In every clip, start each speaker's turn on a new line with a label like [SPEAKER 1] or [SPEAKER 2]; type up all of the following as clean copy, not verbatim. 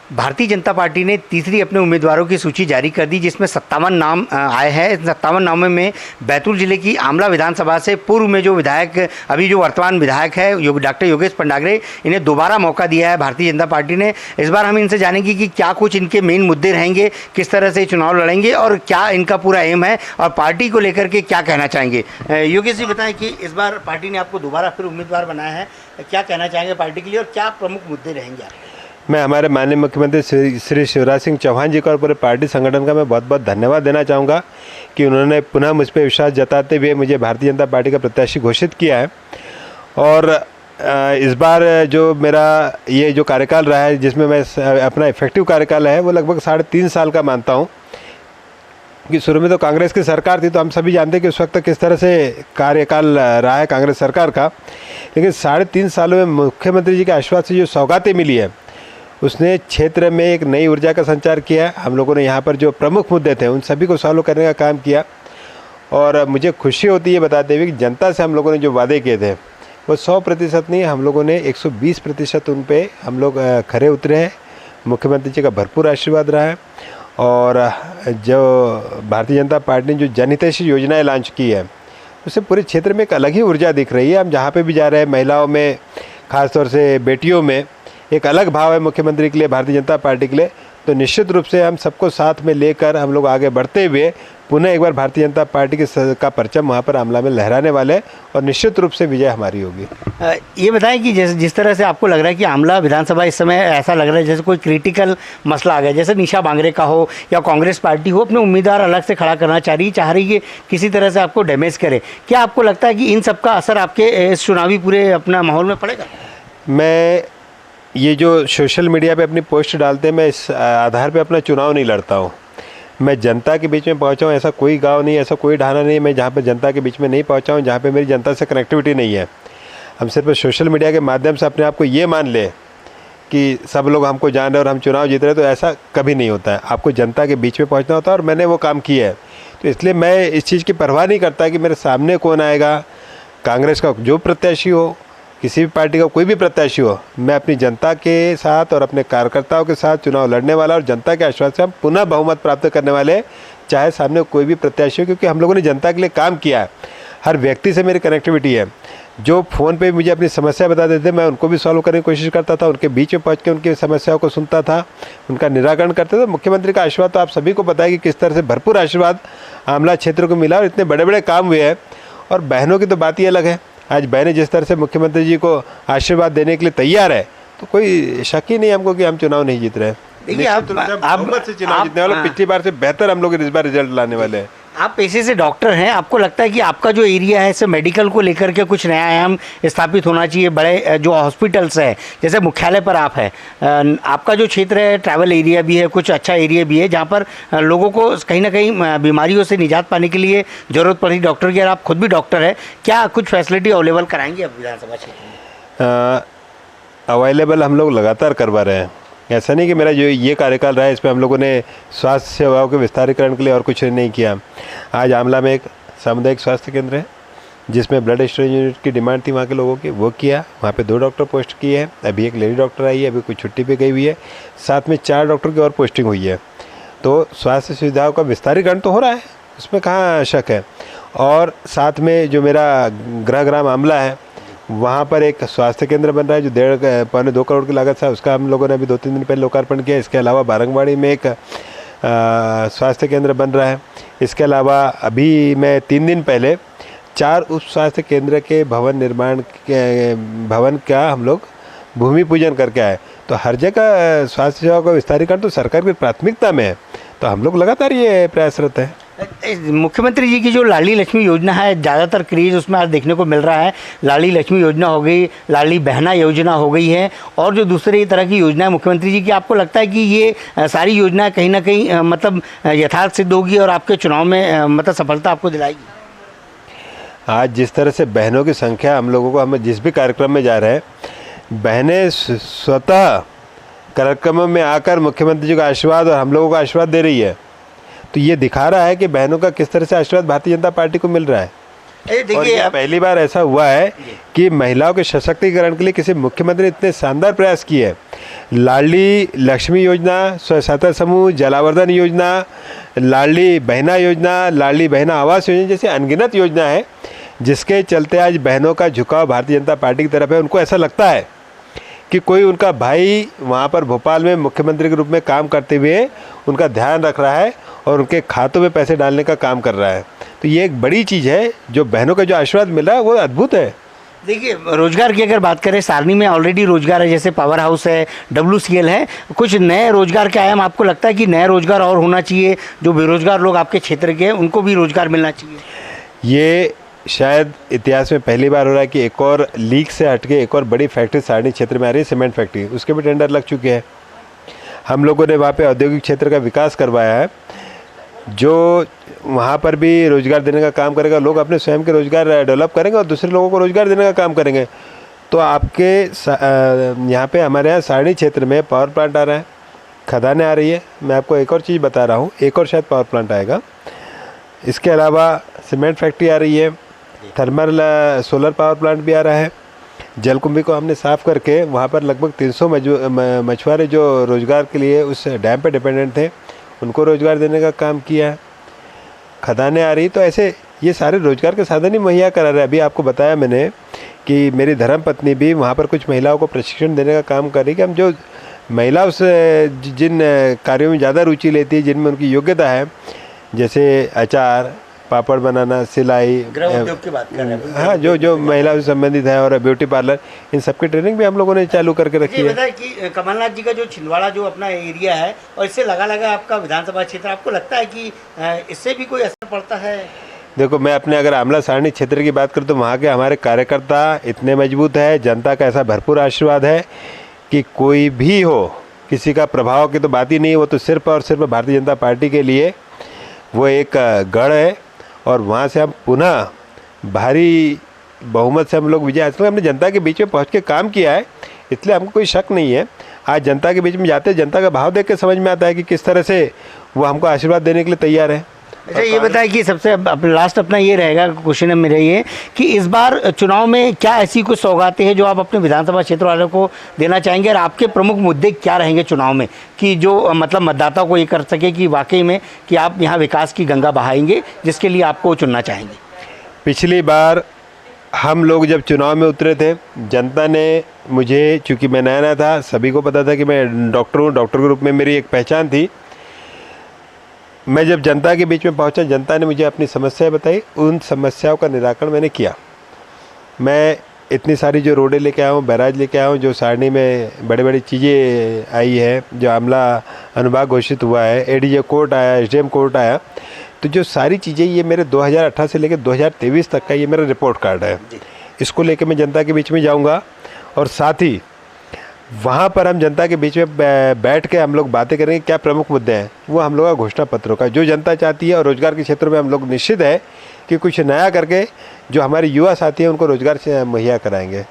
[SPEAKER 1] Bharatiya Janata party ने तीसरी अपने उम्मीदवारों की सूची जारी कर दी, जिसमें 57 नाम आए हैं। 57 नामों में बैतूल जिले की आमला विधानसभा से पूर्व में जो विधायक, अभी जो वर्तमान विधायक है डॉक्टर योगेश पंडागरे, इन्हें दोबारा मौका दिया है भारतीय जनता पार्टी ने। इस बार हम इनसे जानेंगे कि क्या कुछ इनके मेन मुद्दे रहेंगे, किस तरह से चुनाव लड़ेंगे और क्या इनका पूरा एम है और पार्टी को लेकर के क्या कहना चाहेंगे। योगेश जी बताएं कि इस बार पार्टी ने आपको दोबारा फिर उम्मीदवार बनाया है, क्या कहना चाहेंगे पार्टी के लिए और क्या प्रमुख मुद्दे रहेंगे आपके?
[SPEAKER 2] मैं हमारे माननीय मुख्यमंत्री श्री शिवराज सिंह चौहान जी का और पूरे पार्टी संगठन का मैं बहुत बहुत धन्यवाद देना चाहूँगा कि उन्होंने पुनः मुझ पर विश्वास जताते हुए मुझे भारतीय जनता पार्टी का प्रत्याशी घोषित किया है। और इस बार जो मेरा ये जो कार्यकाल रहा है, जिसमें मैं अपना इफेक्टिव कार्यकाल है वो लगभग 3.5 साल का मानता हूँ। कि शुरू में तो कांग्रेस की सरकार थी, तो हम सभी जानते हैं कि उस वक्त किस तरह से कार्यकाल रहा है कांग्रेस सरकार का। लेकिन 3.5 सालों में मुख्यमंत्री जी के आश्वासन से जो सौगातें मिली है, उसने क्षेत्र में एक नई ऊर्जा का संचार किया है। हम लोगों ने यहाँ पर जो प्रमुख मुद्दे थे उन सभी को सॉल्व करने का काम किया। और मुझे खुशी होती है बताते हुए कि जनता से हम लोगों ने जो वादे किए थे वो 100% नहीं, हम लोगों ने 120% उन पे हम लोग खरे उतरे हैं। मुख्यमंत्री जी का भरपूर आशीर्वाद रहा है। और जो भारतीय जनता पार्टी ने जो जनहितैषी योजनाएं लॉन्च की है, उससे पूरे क्षेत्र में एक अलग ही ऊर्जा दिख रही है। हम जहाँ पे भी जा रहे हैं, महिलाओं में, खासतौर से बेटियों में एक अलग भाव है मुख्यमंत्री के लिए, भारतीय जनता पार्टी के लिए। तो निश्चित रूप से हम सबको साथ में लेकर हम लोग आगे बढ़ते हुए पुनः एक बार भारतीय जनता पार्टी का परचम वहाँ पर आमला में लहराने वाले और निश्चित रूप से विजय हमारी होगी।
[SPEAKER 1] ये बताएं कि जिस तरह से आपको लग रहा है कि आमला विधानसभा इस समय ऐसा लग रहा है जैसे कोई क्रिटिकल मसला आ गया, जैसे निशा बांगरे का हो या कांग्रेस पार्टी हो, अपने उम्मीदवार अलग से खड़ा करना चाह रही है किसी तरह से आपको डैमेज करे, क्या आपको लगता है कि इन सब का असर आपके इस चुनावी पूरे अपना माहौल में पड़ेगा?
[SPEAKER 2] मैं ये जो सोशल मीडिया पे अपनी पोस्ट डालते हैं, मैं इस आधार पे अपना चुनाव नहीं लड़ता हूँ। मैं जनता के बीच में पहुँचा हूँ, ऐसा कोई गांव नहीं, ऐसा कोई ढाना नहीं मैं जहाँ पे जनता के बीच में नहीं पहुँचा हूँ, जहाँ पे मेरी जनता से कनेक्टिविटी नहीं है। हम सिर्फ सोशल मीडिया के माध्यम से अपने आप को ये मान ले कि सब लोग हमको जान रहे और हम चुनाव जीत रहे, तो ऐसा कभी नहीं होता है। आपको जनता के बीच में पहुँचना होता है और मैंने वो काम किया है। तो इसलिए मैं इस चीज़ की परवाह नहीं करता कि मेरे सामने कौन आएगा, कांग्रेस का जो प्रत्याशी हो, किसी भी पार्टी का कोई भी प्रत्याशी हो, मैं अपनी जनता के साथ और अपने कार्यकर्ताओं के साथ चुनाव लड़ने वाला और जनता के आश्वासन से हम पुनः बहुमत प्राप्त करने वाले, चाहे सामने कोई भी प्रत्याशी हो, क्योंकि हम लोगों ने जनता के लिए काम किया है। हर व्यक्ति से मेरी कनेक्टिविटी है। जो फ़ोन पे मुझे अपनी समस्या बता देते थे, मैं उनको भी सॉल्व करने की कोशिश करता था, उनके बीच में पहुँच के उनकी समस्याओं को सुनता था, उनका निराकरण करते थे। मुख्यमंत्री का आशीर्वाद तो आप सभी को पता है कि किस तरह से भरपूर आशीर्वाद आमला क्षेत्र को मिला और इतने बड़े बड़े काम हुए हैं। और बहनों की तो बात ही अलग है। आज बहनें जिस तरह से मुख्यमंत्री जी को आशीर्वाद देने के लिए तैयार है, तो कोई शक ही नहीं हमको कि हम चुनाव नहीं जीत रहे हैं।
[SPEAKER 1] देखिए आप
[SPEAKER 2] से चुनाव जीतने वाले, पिछली बार से बेहतर हम लोग इस बार रिजल्ट लाने वाले हैं।
[SPEAKER 1] आप पेशे से डॉक्टर हैं, आपको लगता है कि आपका जो एरिया है, इससे मेडिकल को लेकर के कुछ नया आयाम स्थापित होना चाहिए? बड़े जो हॉस्पिटल्स है, जैसे मुख्यालय पर आप है, आपका जो क्षेत्र है ट्रैवल एरिया भी है, कुछ अच्छा एरिया भी है जहाँ पर लोगों को कहीं ना कहीं बीमारियों से निजात पाने के लिए ज़रूरत पड़ती डॉक्टर की। आप खुद भी डॉक्टर है, क्या कुछ फैसिलिटी अवेलेबल कराएंगे अब विधानसभा क्षेत्र में?
[SPEAKER 2] अवेलेबल हम लोग लगातार करवा रहे हैं। ऐसा नहीं कि मेरा जो ये कार्यकाल रहा है इसमें हम लोगों ने स्वास्थ्य सेवाओं के विस्तारीकरण के लिए और कुछ नहीं किया। आज आमला में एक सामुदायिक स्वास्थ्य केंद्र है जिसमें ब्लड स्टोरेज यूनिट की डिमांड थी वहाँ के लोगों की, वो किया। वहाँ पे 2 डॉक्टर पोस्ट किए हैं। अभी एक लेडी डॉक्टर आई है, अभी कुछ छुट्टी पे गई हुई है। साथ में 4 डॉक्टर की और पोस्टिंग हुई है। तो स्वास्थ्य सुविधाओं का विस्तारीकरण तो हो रहा है, उसमें कहाँ शक है। और साथ में जो मेरा गृह ग्राम आमला है, वहाँ पर एक स्वास्थ्य केंद्र बन रहा है जो 1.5-2 करोड़ की लागत है। उसका हम लोगों ने अभी 2-3 दिन पहले लोकार्पण किया। इसके अलावा बारंगवाड़ी में एक स्वास्थ्य केंद्र बन रहा है। इसके अलावा अभी मैं 3 दिन पहले 4 उप स्वास्थ्य केंद्र के भवन का हम लोग भूमि पूजन करके आए। तो हर जगह स्वास्थ्य सेवा का विस्तारीकरण तो सरकार की प्राथमिकता में है, तो हम लोग लगातार ये प्रयासरत हैं।
[SPEAKER 1] मुख्यमंत्री जी की जो लाडली लक्ष्मी योजना है, ज़्यादातर क्रेज उसमें आज देखने को मिल रहा है। लाडली लक्ष्मी योजना हो गई, लाडली बहना योजना हो गई है, और जो दूसरे तरह की योजना है मुख्यमंत्री जी की, आपको लगता है कि ये सारी योजनाएं कहीं ना कहीं मतलब यथार्थ सिद्ध होगी और आपके चुनाव में मतलब सफलता आपको दिलाएगी?
[SPEAKER 2] आज जिस तरह से बहनों की संख्या हम लोगों को, हम जिस भी कार्यक्रम में जा रहे हैं, बहनें स्वतः कार्यक्रमों में आकर मुख्यमंत्री जी का आशीर्वाद और हम लोगों का आशीर्वाद दे रही है। तो ये दिखा रहा है कि बहनों का किस तरह से आशीर्वाद भारतीय जनता पार्टी को मिल रहा है। देखिए, पहली बार ऐसा हुआ है कि महिलाओं के सशक्तिकरण के लिए किसी मुख्यमंत्री ने इतने शानदार प्रयास किए हैं। लाडली लक्ष्मी योजना, स्वसहायता समूह, जलावर्धन योजना, लाडली बहना योजना, लाडली बहना आवास योजना जैसे अनगिनत योजना है, जिसके चलते आज बहनों का झुकाव भारतीय जनता पार्टी की तरफ है। उनको ऐसा लगता है कि कोई उनका भाई वहाँ पर भोपाल में मुख्यमंत्री के रूप में काम करते हुए उनका ध्यान रख रहा है और उनके खातों में पैसे डालने का काम कर रहा है। तो ये एक बड़ी चीज़ है, जो बहनों का जो आशीर्वाद मिल रहा है वो अद्भुत है।
[SPEAKER 1] देखिए, रोजगार की अगर बात करें, सारनी में ऑलरेडी रोजगार है, जैसे पावर हाउस है, WCL है, कुछ नए रोजगार के आयाम आपको लगता है कि नया रोजगार और होना चाहिए, जो बेरोजगार लोग आपके क्षेत्र के हैं उनको भी रोजगार मिलना चाहिए?
[SPEAKER 2] ये शायद इतिहास में पहली बार हो रहा है कि एक और लीक से हटके एक और बड़ी फैक्ट्री सारनी क्षेत्र में आ रही है, सीमेंट फैक्ट्री। उसके भी टेंडर लग चुके हैं। हम लोगों ने वहाँ पे औद्योगिक क्षेत्र का विकास करवाया है, जो वहाँ पर भी रोज़गार देने का काम करेगा। लोग अपने स्वयं के रोज़गार डेवलप करेंगे और दूसरे लोगों को रोज़गार देने का काम करेंगे। तो आपके यहाँ पे हमारे यहाँ सारनी क्षेत्र में पावर प्लांट आ रहा है, खदानें आ रही है। मैं आपको एक और चीज़ बता रहा हूँ, एक और शायद पावर प्लांट आएगा। इसके अलावा सीमेंट फैक्ट्री आ रही है, थर्मल सोलर पावर प्लांट भी आ रहा है। जलकुंभी को हमने साफ़ करके वहाँ पर लगभग 300 मछुआरे जो रोज़गार के लिए उस डैम पे डिपेंडेंट थे, उनको रोज़गार देने का काम किया है। खदानें आ रही, तो ऐसे ये सारे रोज़गार के साधन ही मुहैया करा रहे हैं। अभी आपको बताया मैंने कि मेरी धर्मपत्नी भी वहाँ पर कुछ महिलाओं को प्रशिक्षण देने का काम कर रही है कि हम जो महिला उस जिन कार्यों में ज़्यादा रुचि लेती है, जिनमें उनकी योग्यता है, जैसे अचार, पापड़ बनाना, सिलाई,
[SPEAKER 1] गृह उद्योग की बात कर रहे हैं।
[SPEAKER 2] हाँ, जो महिला से संबंधित है, और ब्यूटी पार्लर, इन सबकी ट्रेनिंग भी हम लोगों ने चालू करके रखी है।
[SPEAKER 1] बताया कि कमलनाथ जी का जो छिंदवाड़ा जो अपना एरिया है और इससे लगा आपका विधानसभा क्षेत्र, आपको लगता है कि इससे भी कोई असर पड़ता है?
[SPEAKER 2] देखो, मैं अपने अगर आमला सारणी क्षेत्र की बात करूँ तो वहाँ के हमारे कार्यकर्ता इतने मजबूत है, जनता का ऐसा भरपूर आशीर्वाद है कि कोई भी हो, किसी का प्रभाव की तो बात ही नहीं है। वो तो सिर्फ और सिर्फ भारतीय जनता पार्टी के लिए वो एक गढ़ है, और वहाँ से हम पुनः भारी बहुमत से हम लोग विजय हासिल। हमने जनता के बीच में पहुँच के काम किया है, इसलिए हमको कोई शक नहीं है। आज जनता के बीच में जाते जनता का भाव देख के समझ में आता है कि किस तरह से वो हमको आशीर्वाद देने के लिए तैयार है।
[SPEAKER 1] अच्छा, ये बताएं कि सबसे लास्ट अपना ये रहेगा क्वेश्चन मेरा ये कि इस बार चुनाव में क्या ऐसी कुछ सौगातें हैं जो आप अपने विधानसभा क्षेत्र वालों को देना चाहेंगे, और आपके प्रमुख मुद्दे क्या रहेंगे चुनाव में, कि जो मतलब मतदाताओं को ये कर सके कि वाकई में कि आप यहाँ विकास की गंगा बहाएंगे, जिसके लिए आपको चुनना चाहेंगे?
[SPEAKER 2] पिछली बार हम लोग जब चुनाव में उतरे थे, जनता ने मुझे, चूँकि मैं नया था, सभी को पता था कि मैं डॉक्टर हूँ, डॉक्टर के रूप में मेरी एक पहचान थी। मैं जब जनता के बीच में पहुंचा, जनता ने मुझे अपनी समस्याएं बताई, उन समस्याओं का निराकरण मैंने किया। मैं इतनी सारी जो रोडें लेके आया हूँ, बैराज लेके आया हूँ, जो सारणी में बड़ी बड़ी चीज़ें आई है, जो आमला अनुभाग घोषित हुआ है, ADJ कोर्ट आया, SDM कोर्ट आया, तो जो सारी चीज़ें, ये मेरे 2018 से लेकर 2023 तक का ये मेरा रिपोर्ट कार्ड है। इसको लेकर मैं जनता के बीच में जाऊँगा, और साथ ही वहाँ पर हम जनता के बीच में बैठ के हम लोग बातें करेंगे क्या प्रमुख मुद्दे हैं, वो हम लोग का घोषणा पत्रों का जो जनता चाहती है। और रोज़गार के क्षेत्र में हम लोग निश्चित है कि कुछ नया करके जो हमारे युवा साथी हैं उनको रोज़गार से मुहैया कराएंगे।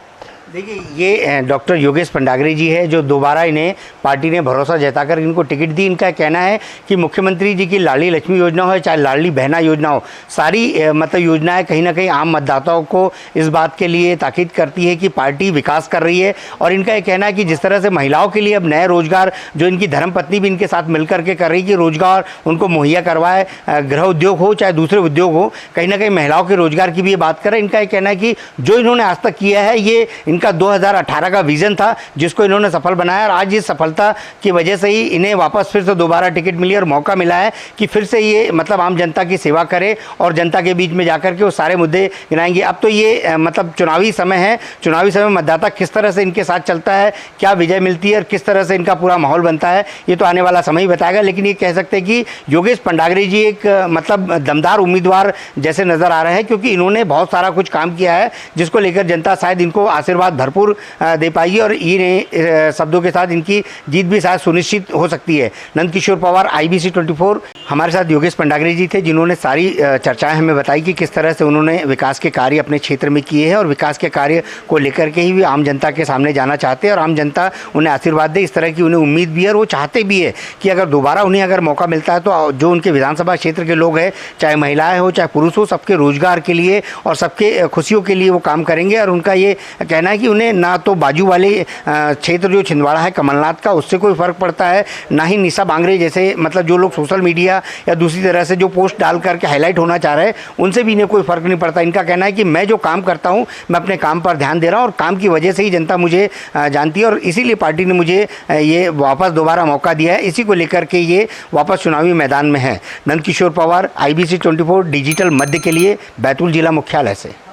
[SPEAKER 1] देखिए, ये डॉक्टर योगेश पंडागरे जी है, जो दोबारा इन्हें पार्टी ने भरोसा जताकर इनको टिकट दी। इनका कहना है कि मुख्यमंत्री जी की लाडली लक्ष्मी योजना हो, चाहे लाडली बहना योजना हो, सारी मतलब योजनाएं कहीं ना कहीं आम मतदाताओं को इस बात के लिए ताकीद करती है कि पार्टी विकास कर रही है। और इनका ये कहना है कि जिस तरह से महिलाओं के लिए अब नए रोजगार, जो इनकी धर्मपत्नी भी इनके साथ मिल करके कर रही है कि रोजगार उनको मुहैया करवाए, गृह उद्योग हो चाहे दूसरे उद्योग हो, कहीं ना कहीं महिलाओं के रोजगार की भी ये बात कर रहे हैं। इनका ये कहना है कि जो इन्होंने आज तक किया है, ये इनका 2018 का विजन था, जिसको इन्होंने सफल बनाया, और आज इस सफलता की वजह से ही इन्हें वापस फिर से दोबारा टिकट मिली और मौका मिला है कि फिर से ये मतलब आम जनता की सेवा करे और जनता के बीच में जाकर के वो सारे मुद्दे गिनाएंगे। अब तो ये मतलब चुनावी समय है, चुनावी समय मतदाता किस तरह से इनके साथ चलता है, क्या विजय मिलती है और किस तरह से इनका पूरा माहौल बनता है, ये तो आने वाला समय ही बताएगा। लेकिन ये कह सकते हैं कि योगेश पंडागरे जी एक मतलब दमदार उम्मीदवार जैसे नजर आ रहे हैं, क्योंकि इन्होंने बहुत सारा कुछ काम किया है जिसको लेकर जनता शायद इनको आशीर्वाद भरपूर दे पाएगी, और ये शब्दों के साथ इनकी जीत भी शायद सुनिश्चित हो सकती है। नंदकिशोर पवार, IBC 24। हमारे साथ योगेश पंडागरे जी थे, जिन्होंने सारी चर्चाएं हमें बताई कि किस तरह से उन्होंने विकास के कार्य अपने क्षेत्र में किए हैं और विकास के कार्य को लेकर के ही वे आम जनता के सामने जाना चाहते हैं और आम जनता उन्हें आशीर्वाद दे, इस तरह की उन्हें उम्मीद भी है और वो चाहते भी है कि अगर दोबारा उन्हें अगर मौका मिलता है तो जो उनके विधानसभा क्षेत्र के लोग हैं, चाहे महिलाएं हो चाहे पुरुष हो, सबके रोजगार के लिए और सबके खुशियों के लिए वो काम करेंगे। और उनका ये कहना है कि उन्हें ना तो बाजू वाले क्षेत्र जो छिंदवाड़ा है कमलनाथ का, उससे कोई फ़र्क पड़ता है, ना ही निशा बांगरे जैसे मतलब जो लोग सोशल मीडिया या दूसरी तरह से जो पोस्ट डाल करके हाईलाइट होना चाह रहे हैं, उनसे भी इन्हें कोई फ़र्क नहीं पड़ता। इनका कहना है कि मैं जो काम करता हूं, मैं अपने काम पर ध्यान दे रहा हूं और काम की वजह से ही जनता मुझे जानती है और इसीलिए पार्टी ने मुझे ये वापस दोबारा मौका दिया है। इसी को लेकर के ये वापस चुनावी मैदान में है। नंदकिशोर पवार, IBC 24 डिजिटल मध्य के लिए बैतूल जिला मुख्यालय से।